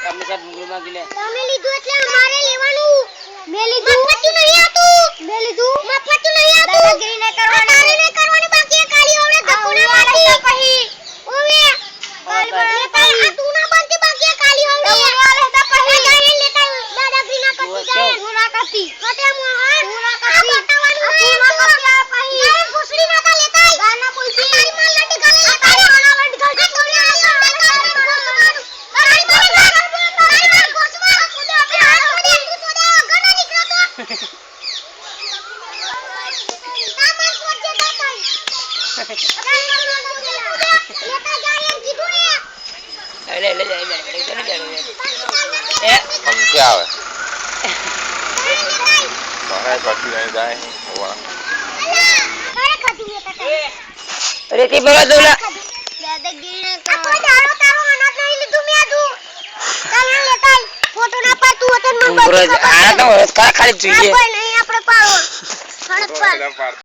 અમે સાહેબ મુંગળી માંગી લે તમે લીધું એટલે અમારે લેવાનું મે લીધું મફતું નહીં આતું મે લીધું મફતું નહીં આતું દાદાગીરી ન કરવાની બાકી કાલી ઓળે ધકોડા મારી પછી ઓવે કાલી બળે તું ના બનતી બાકી કાલી ઓળે ઓલે તા પછી ગાડી લેતા દાદાગીરી ના કરતી જાય હું ના કરતી કટે મોહન હું ના કરતી બતાવાનું નહીં હું ના કરતી આ પછી એ ઘુસડી ના તા લેતા ગાના બોલતી તારી માલ લટી ગલે તારી ઓના લટી ગલે क्या है बाहर बाकी नहीं जाए होगा अरे की बोला दोला दादागिरी ने को दाड़ो तारो अनाज नहीं લીધું મે આદુ ચાલ લેતા ફોટો ના પાતું હોત મન આના તો ખાલી જોઈએ નહીં આપણે પાડો ખડક પાડ